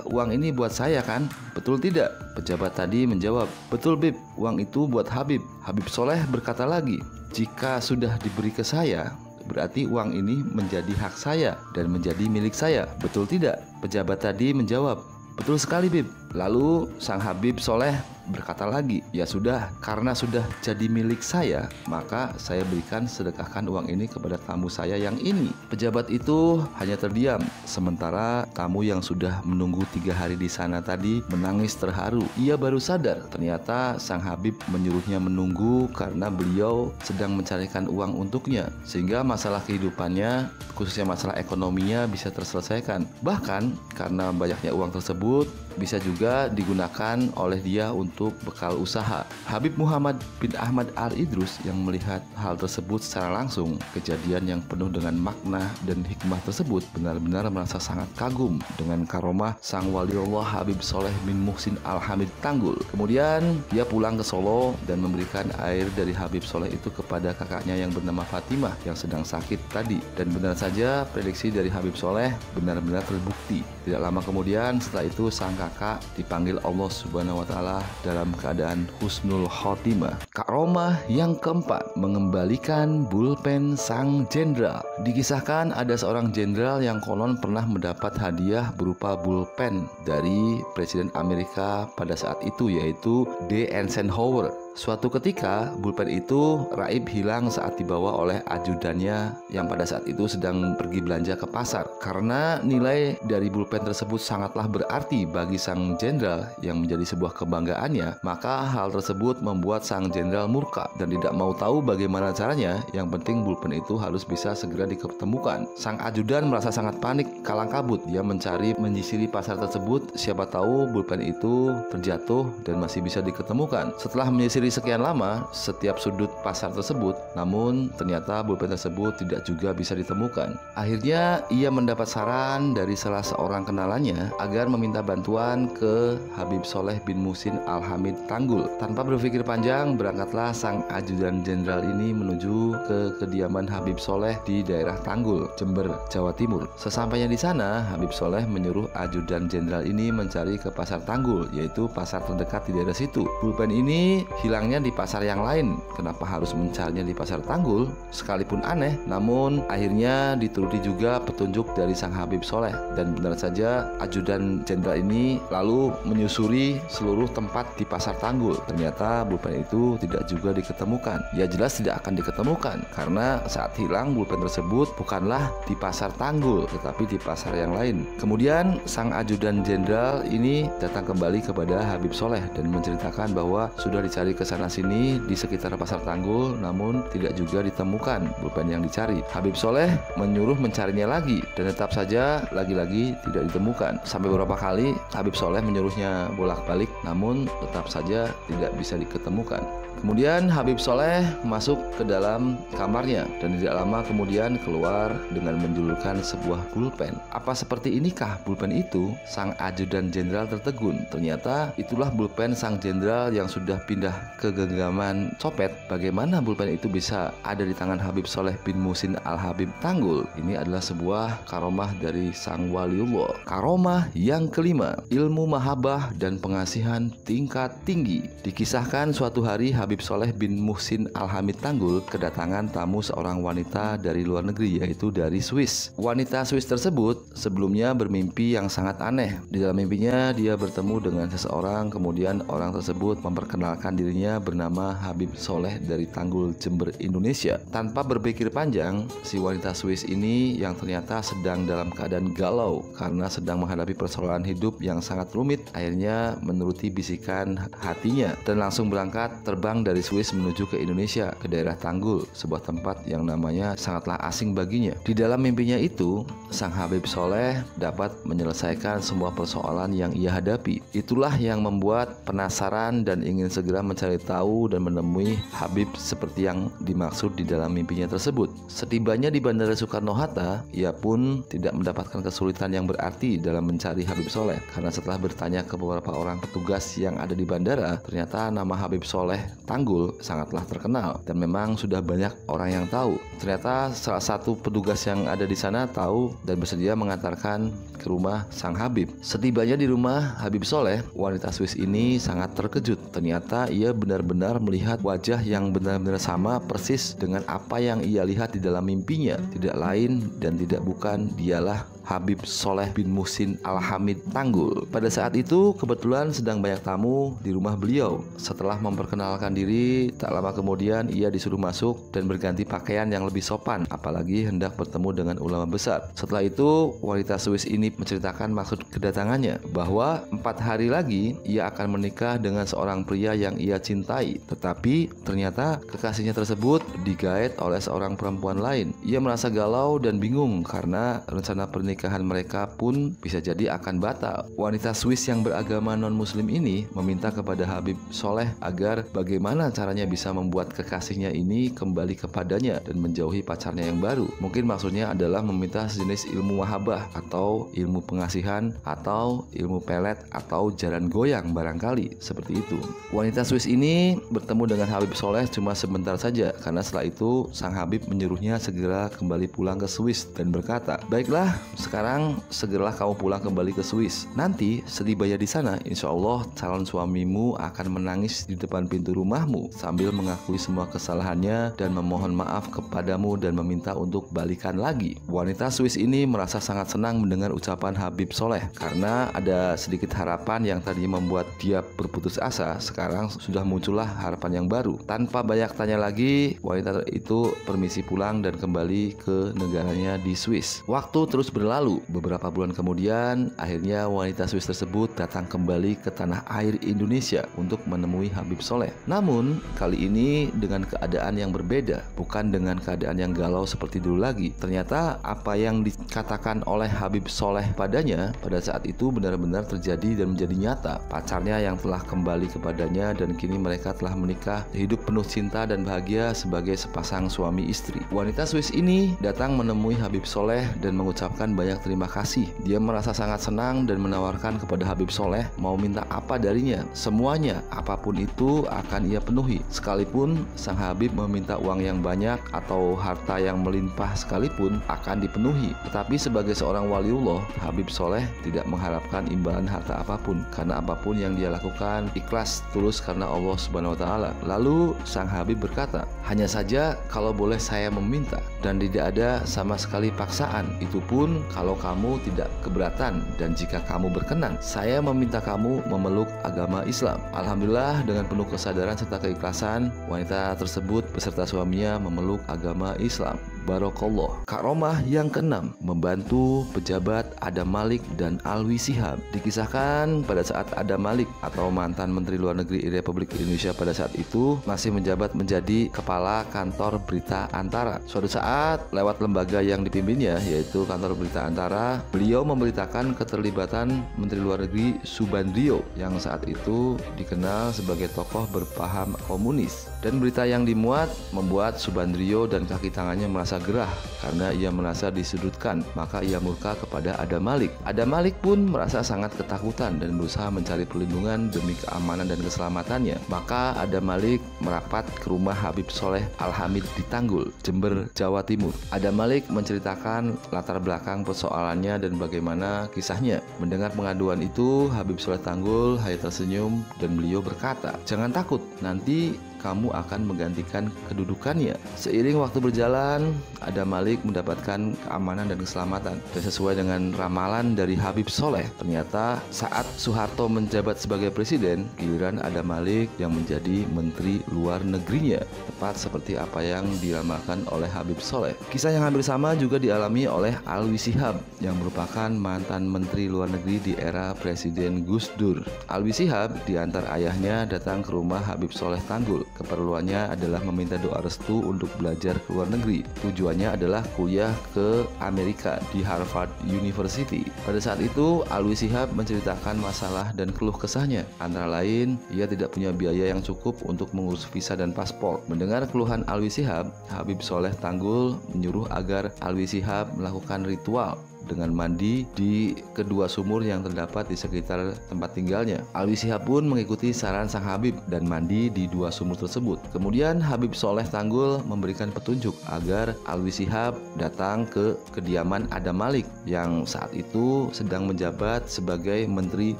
uang ini buat saya kan? Betul tidak?" Pejabat tadi menjawab, "Betul Bib, uang itu buat Habib." Habib Soleh berkata lagi, "Jika sudah diberi ke saya, berarti uang ini menjadi hak saya dan menjadi milik saya. Betul tidak?" Pejabat tadi menjawab, "Betul sekali Bib." Lalu sang Habib Soleh berkata lagi, "Ya sudah, karena sudah jadi milik saya, maka saya berikan sedekahkan uang ini kepada tamu saya yang ini." Pejabat itu hanya terdiam, sementara tamu yang sudah menunggu 3 hari di sana tadi menangis terharu. Ia baru sadar ternyata sang Habib menyuruhnya menunggu karena beliau sedang mencarikan uang untuknya, sehingga masalah kehidupannya, khususnya masalah ekonominya, bisa terselesaikan. Bahkan karena banyaknya uang tersebut bisa juga digunakan oleh dia untuk bekal usaha. Habib Muhammad bin Ahmad Al-Idrus yang melihat hal tersebut secara langsung, kejadian yang penuh dengan makna dan hikmah tersebut, benar-benar merasa sangat kagum dengan karomah sang waliullah Habib Soleh bin Muhsin Al-Hamid Tanggul. Kemudian dia pulang ke Solo dan memberikan air dari Habib Soleh itu kepada kakaknya yang bernama Fatimah yang sedang sakit tadi. Dan benar saja prediksi dari Habib Soleh benar-benar terbukti. Tidak lama kemudian setelah itu sang kakak neraka dipanggil Allah Subhanahu wa Ta'ala dalam keadaan husnul khotimah. Karomah yang keempat, mengembalikan pulpen sang jenderal. Dikisahkan ada seorang jenderal yang konon pernah mendapat hadiah berupa pulpen dari Presiden Amerika pada saat itu, yaitu D. Eisenhower. Suatu ketika pulpen itu raib hilang saat dibawa oleh ajudannya yang pada saat itu sedang pergi belanja ke pasar. Karena nilai dari pulpen tersebut sangatlah berarti bagi sang jenderal yang menjadi sebuah kebanggaannya, maka hal tersebut membuat sang jenderal murka dan tidak mau tahu bagaimana caranya. Yang penting pulpen itu harus bisa segera diketemukan. Sang ajudan merasa sangat panik, kalang kabut. Dia menyisiri pasar tersebut, siapa tahu pulpen itu terjatuh dan masih bisa diketemukan. Setelah menyisiri sekian lama setiap sudut pasar tersebut, namun ternyata pulpen tersebut tidak juga bisa ditemukan. Akhirnya ia mendapat saran dari salah seorang kenalannya agar meminta bantuan ke Habib Soleh bin Muhsin Al-Hamid Tanggul. Tanpa berpikir panjang, berangkatlah sang ajudan jenderal ini menuju ke kediaman Habib Soleh di daerah Tanggul, Jember, Jawa Timur. Sesampainya di sana, Habib Soleh menyuruh ajudan jenderal ini mencari ke pasar Tanggul, yaitu pasar terdekat di daerah situ. Pulpen ini hilangnya di pasar yang lain. Kenapa harus mencarinya di pasar Tanggul? Sekalipun aneh, namun akhirnya dituruti juga petunjuk dari sang Habib Soleh. Dan benar saja ajudan jenderal ini lalu menyusuri seluruh tempat di pasar Tanggul. Ternyata pulpen itu tidak juga diketemukan. Ya jelas tidak akan diketemukan karena saat hilang pulpen tersebut bukanlah di pasar Tanggul tetapi di pasar yang lain. Kemudian sang ajudan jenderal ini datang kembali kepada Habib Soleh dan menceritakan bahwa sudah dicari ke sana sini di sekitar pasar Tanggul, namun tidak juga ditemukan pulpen yang dicari. Habib Soleh menyuruh mencarinya lagi dan tetap saja lagi-lagi tidak ditemukan. Sampai beberapa kali Habib Soleh menyuruhnya bolak-balik, namun tetap saja tidak bisa diketemukan. Kemudian Habib Soleh masuk ke dalam kamarnya dan tidak lama kemudian keluar dengan menjulurkan sebuah pulpen. Apa seperti inikah pulpen itu? Sang ajudan jenderal tertegun. Ternyata itulah pulpen sang jenderal yang sudah pindah ke genggaman copet. Bagaimana pulpen itu bisa ada di tangan Habib Soleh bin Muhsin Al-Habib Tanggul? Ini adalah sebuah karomah dari sang waliullah. Karomah yang kelima, ilmu mahabbah dan pengasihan tingkat tinggi. Dikisahkan suatu hari Habib Soleh bin Muhsin Al-Hamid Tanggul kedatangan tamu seorang wanita dari luar negeri, yaitu dari Swiss. Wanita Swiss tersebut sebelumnya bermimpi yang sangat aneh. Di dalam mimpinya dia bertemu dengan seseorang, kemudian orang tersebut memperkenalkan dirinya bernama Habib Soleh dari Tanggul, Jember, Indonesia. Tanpa berpikir panjang, si wanita Swiss ini yang ternyata sedang dalam keadaan galau karena sedang menghadapi persoalan hidup yang sangat rumit, akhirnya menuruti bisikan hatinya dan langsung berangkat terbang dari Swiss menuju ke Indonesia, ke daerah Tanggul, sebuah tempat yang namanya sangatlah asing baginya. Di dalam mimpinya itu, sang Habib Soleh dapat menyelesaikan semua persoalan yang ia hadapi. Itulah yang membuat penasaran dan ingin segera mencari tahu dan menemui Habib seperti yang dimaksud di dalam mimpinya tersebut. Setibanya di Bandara Soekarno-Hatta, ia pun tidak mendapatkan kesulitan yang berarti dalam mencari Habib Soleh, karena setelah bertanya ke beberapa orang petugas yang ada di bandara, ternyata nama Habib Soleh Tanggul sangatlah terkenal dan memang sudah banyak orang yang tahu. Ternyata salah satu petugas yang ada di sana tahu dan bersedia mengantarkan ke rumah sang Habib. Setibanya di rumah Habib Soleh, wanita Swiss ini sangat terkejut. Ternyata ia benar-benar melihat wajah yang benar-benar sama persis dengan apa yang ia lihat di dalam mimpinya. Tidak lain dan tidak bukan, dialah Habib Soleh bin Muhsin Al-Hamid Tanggul. Pada saat itu kebetulan sedang banyak tamu di rumah beliau. Setelah memperkenalkan diri, tak lama kemudian ia disuruh masuk dan berganti pakaian yang lebih sopan, apalagi hendak bertemu dengan ulama besar. Setelah itu wanita Swiss ini menceritakan maksud kedatangannya, bahwa 4 hari lagi ia akan menikah dengan seorang pria yang ia cintai. Tetapi ternyata kekasihnya tersebut digaet oleh seorang perempuan lain. Ia merasa galau dan bingung karena rencana pernikahan mereka pun bisa jadi akan batal. Wanita Swiss yang beragama non-muslim ini meminta kepada Habib Soleh agar bagaimana caranya bisa membuat kekasihnya ini kembali kepadanya dan menjauhi pacarnya yang baru. Mungkin maksudnya adalah meminta sejenis ilmu wahabah atau ilmu pengasihan atau ilmu pelet atau jalan goyang barangkali, seperti itu. Wanita Swiss ini bertemu dengan Habib Soleh cuma sebentar saja, karena setelah itu sang Habib menyuruhnya segera kembali pulang ke Swiss dan berkata, "Baiklah, Sekarang segeralah kamu pulang kembali ke Swiss. Nanti setibanya di sana, insya Allah calon suamimu akan menangis di depan pintu rumahmu sambil mengakui semua kesalahannya dan memohon maaf kepadamu dan meminta untuk balikan lagi. Wanita Swiss ini merasa sangat senang mendengar ucapan Habib Soleh karena ada sedikit harapan yang tadinya membuat dia berputus asa. Sekarang sudah muncullah harapan yang baru. Tanpa banyak tanya lagi, wanita itu permisi pulang dan kembali ke negaranya di Swiss. Waktu terus berlalu. Beberapa bulan kemudian, akhirnya wanita Swiss tersebut datang kembali ke tanah air Indonesia untuk menemui Habib Soleh. Namun, kali ini dengan keadaan yang berbeda, bukan dengan keadaan yang galau seperti dulu lagi. Ternyata apa yang dikatakan oleh Habib Soleh padanya pada saat itu benar-benar terjadi dan menjadi nyata. Pacarnya yang telah kembali kepadanya dan kini mereka telah menikah, hidup penuh cinta dan bahagia sebagai sepasang suami istri. Wanita Swiss ini datang menemui Habib Soleh dan mengucapkan banyak terima kasih. Dia merasa sangat senang dan menawarkan kepada Habib Soleh mau minta apa darinya. Semuanya, apapun itu akan ia penuhi. Sekalipun sang Habib meminta uang yang banyak atau harta yang melimpah sekalipun akan dipenuhi. Tetapi sebagai seorang waliullah, Habib Soleh tidak mengharapkan imbalan harta apapun, karena apapun yang dia lakukan ikhlas tulus karena Allah Subhanahu wa taala. Lalu sang Habib berkata, "Hanya saja kalau boleh saya meminta dan tidak ada sama sekali paksaan. Itu pun kalau kamu tidak keberatan dan jika kamu berkenan, saya meminta kamu memeluk agama Islam." Alhamdulillah, dengan penuh kesadaran serta keikhlasan, wanita tersebut beserta suaminya memeluk agama Islam. Barakallah. Karomah yang keenam, membantu pejabat Adam Malik dan Alwi Shihab. Dikisahkan pada saat Adam Malik atau mantan Menteri Luar Negeri Republik Indonesia pada saat itu masih menjabat menjadi kepala kantor berita Antara. Suatu saat lewat lembaga yang dipimpinnya yaitu kantor berita Antara, beliau memberitakan keterlibatan Menteri Luar Negeri Subandrio yang saat itu dikenal sebagai tokoh berpaham komunis. Dan berita yang dimuat membuat Subandrio dan kaki tangannya merasa gerah karena ia merasa disudutkan. Maka ia murka kepada Adam Malik. Adam Malik pun merasa sangat ketakutan dan berusaha mencari perlindungan demi keamanan dan keselamatannya. Maka Adam Malik merapat ke rumah Habib Soleh Al-Hamid di Tanggul, Jember, Jawa Timur. Adam Malik menceritakan latar belakang persoalannya dan bagaimana kisahnya. Mendengar pengaduan itu, Habib Soleh Tanggul hanya tersenyum dan beliau berkata, "Jangan takut, nanti kamu akan menggantikan kedudukannya." Seiring waktu berjalan, Adam Malik mendapatkan keamanan dan keselamatan. Dan sesuai dengan ramalan dari Habib Soleh, ternyata saat Soeharto menjabat sebagai presiden, giliran Adam Malik yang menjadi menteri luar negerinya. Tepat seperti apa yang diramalkan oleh Habib Soleh. Kisah yang hampir sama juga dialami oleh Alwi Shihab yang merupakan mantan menteri luar negeri di era Presiden Gus Dur. Alwi Shihab diantar ayahnya datang ke rumah Habib Soleh Tanggul. Keperluannya adalah meminta doa restu untuk belajar ke luar negeri. Tujuannya adalah kuliah ke Amerika di Harvard University. Pada saat itu, Alwi Shihab menceritakan masalah dan keluh kesahnya. Antara lain, ia tidak punya biaya yang cukup untuk mengurus visa dan paspor. Mendengar keluhan Alwi Shihab, Habib Soleh Tanggul menyuruh agar Alwi Shihab melakukan ritual dengan mandi di kedua sumur yang terdapat di sekitar tempat tinggalnya. Alwi Shihab pun mengikuti saran sang Habib dan mandi di dua sumur tersebut. Kemudian Habib Soleh Tanggul memberikan petunjuk agar Alwi Shihab datang ke kediaman Adam Malik yang saat itu sedang menjabat sebagai Menteri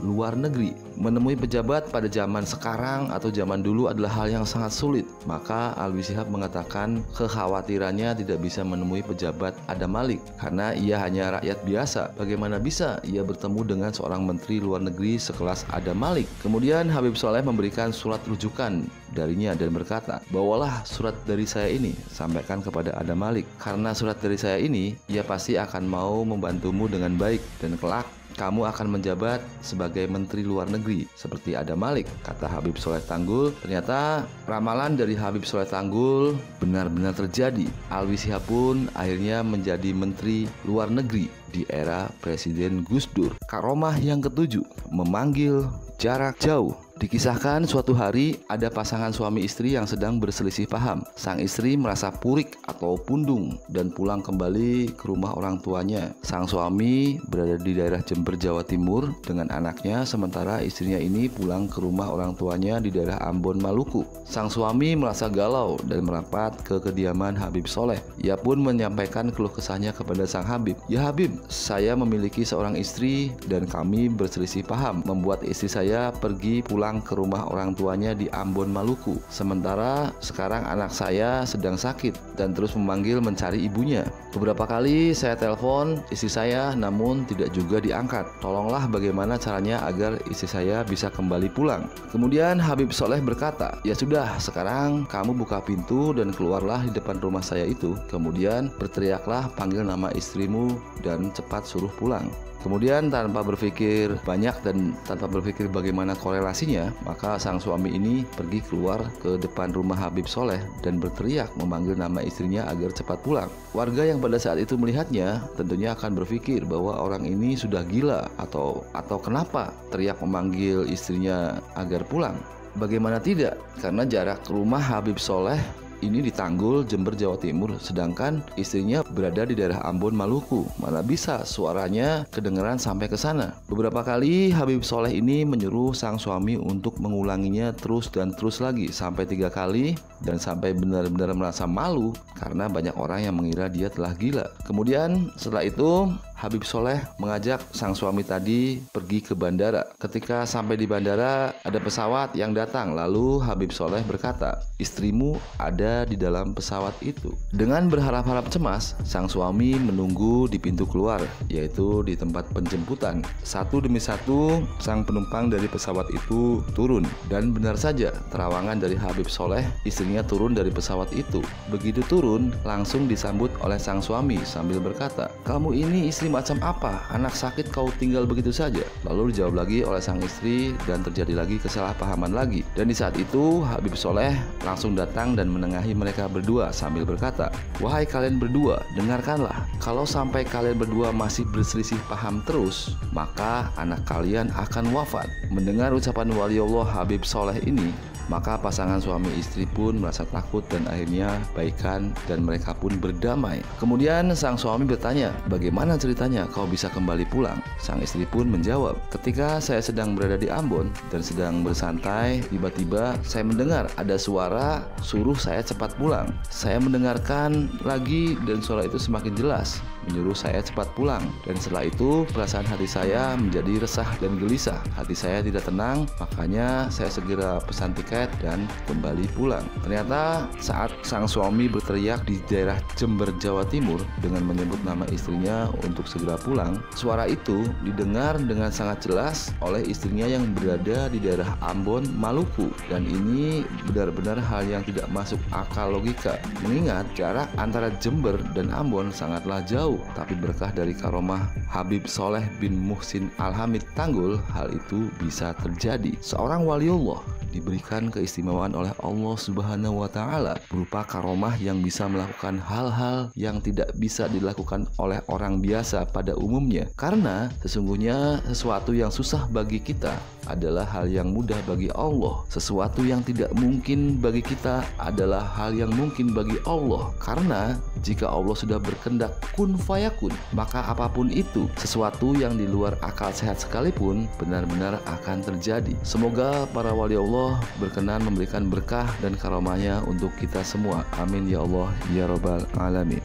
Luar Negeri. Menemui pejabat pada zaman sekarang atau zaman dulu adalah hal yang sangat sulit. Maka Alwi Shihab mengatakan kekhawatirannya tidak bisa menemui pejabat Adam Malik karena ia hanya rakyat biasa. Bagaimana bisa ia bertemu dengan seorang menteri luar negeri sekelas Adam Malik? Kemudian Habib Soleh memberikan surat rujukan darinya dan berkata, "Bawalah surat dari saya ini, sampaikan kepada Adam Malik. Karena surat dari saya ini, ia pasti akan mau membantumu dengan baik dan kelak kamu akan menjabat sebagai Menteri Luar Negeri seperti Adam Malik," kata Habib Soleh Tanggul. Ternyata ramalan dari Habib Soleh Tanggul benar-benar terjadi. Alwi Shihab pun akhirnya menjadi Menteri Luar Negeri di era Presiden Gus Dur. Karomah yang ketujuh, memanggil jarak jauh. Dikisahkan suatu hari ada pasangan suami istri yang sedang berselisih paham. Sang istri merasa purik atau pundung dan pulang kembali ke rumah orang tuanya. Sang suami berada di daerah Jember, Jawa Timur dengan anaknya, sementara istrinya ini pulang ke rumah orang tuanya di daerah Ambon, Maluku. Sang suami merasa galau dan merapat ke kediaman Habib Soleh. Ia pun menyampaikan keluh kesahnya kepada sang Habib. "Ya Habib, saya memiliki seorang istri dan kami berselisih paham, membuat istri saya pergi pulang ke rumah orang tuanya di Ambon, Maluku. Sementara sekarang anak saya sedang sakit dan terus memanggil mencari ibunya. Beberapa kali saya telepon istri saya namun tidak juga diangkat. Tolonglah bagaimana caranya agar istri saya bisa kembali pulang." Kemudian Habib Soleh berkata, "Ya sudah, sekarang kamu buka pintu dan keluarlah di depan rumah saya itu. Kemudian berteriaklah panggil nama istrimu dan cepat suruh pulang." Kemudian tanpa berpikir banyak dan tanpa berpikir bagaimana korelasinya, maka sang suami ini pergi keluar ke depan rumah Habib Soleh dan berteriak memanggil nama istrinya agar cepat pulang. Warga yang pada saat itu melihatnya tentunya akan berpikir bahwa orang ini sudah gila atau kenapa teriak memanggil istrinya agar pulang. Bagaimana tidak, karena jarak rumah Habib Soleh ini di Tanggul, Jember, Jawa Timur, sedangkan istrinya berada di daerah Ambon, Maluku. Mana bisa suaranya kedengeran sampai ke sana. Beberapa kali Habib Soleh ini menyuruh sang suami untuk mengulanginya terus dan terus lagi sampai 3 kali dan sampai benar-benar merasa malu karena banyak orang yang mengira dia telah gila. Kemudian setelah itu Habib Soleh mengajak sang suami tadi pergi ke bandara. Ketika sampai di bandara ada pesawat yang datang, lalu Habib Soleh berkata, "Istrimu ada di dalam pesawat itu." Dengan berharap-harap cemas, sang suami menunggu di pintu keluar, yaitu di tempat penjemputan. Satu demi satu sang penumpang dari pesawat itu turun, dan benar saja terawangan dari Habib Soleh, istrinya turun dari pesawat itu. Begitu turun, langsung disambut oleh sang suami sambil berkata, "Kamu ini istri macam apa? Anak sakit kau tinggal begitu saja?" Lalu dijawab lagi oleh sang istri dan terjadi lagi kesalahpahaman lagi. Dan di saat itu Habib Soleh langsung datang dan menengahi mereka berdua sambil berkata, "Wahai kalian berdua, dengarkanlah. Kalau sampai kalian berdua masih berselisih paham terus, maka anak kalian akan wafat." Mendengar ucapan waliullah Habib Soleh ini, maka pasangan suami istri pun merasa takut dan akhirnya baikan dan mereka pun berdamai. Kemudian sang suami bertanya, "Bagaimana ceritanya kau bisa kembali pulang?" Sang istri pun menjawab, "Ketika saya sedang berada di Ambon dan sedang bersantai, tiba-tiba saya mendengar ada suara suruh saya cepat pulang. Saya mendengarkan lagi dan suara itu semakin jelas menyuruh saya cepat pulang. Dan setelah itu perasaan hati saya menjadi resah dan gelisah. Hati saya tidak tenang, makanya saya segera pesan tiket dan kembali pulang." Ternyata saat sang suami berteriak di daerah Jember, Jawa Timur dengan menyebut nama istrinya untuk segera pulang, suara itu didengar dengan sangat jelas oleh istrinya yang berada di daerah Ambon, Maluku. Dan ini benar-benar hal yang tidak masuk akal logika, mengingat jarak antara Jember dan Ambon sangatlah jauh. Tapi berkah dari karomah Habib Soleh bin Muhsin Al-Hamid Tanggul, hal itu bisa terjadi. Seorang waliullah diberikan keistimewaan oleh Allah Subhanahu wa Ta'ala berupa karomah yang bisa melakukan hal-hal yang tidak bisa dilakukan oleh orang biasa pada umumnya. Karena sesungguhnya sesuatu yang susah bagi kita adalah hal yang mudah bagi Allah. Sesuatu yang tidak mungkin bagi kita adalah hal yang mungkin bagi Allah. Karena jika Allah sudah berkehendak kun fayakun, maka apapun itu, sesuatu yang di luar akal sehat sekalipun benar-benar akan terjadi. Semoga para wali Allah berkenan memberikan berkah dan karomahnya untuk kita semua. Amin ya Allah ya Rabbal Alamin.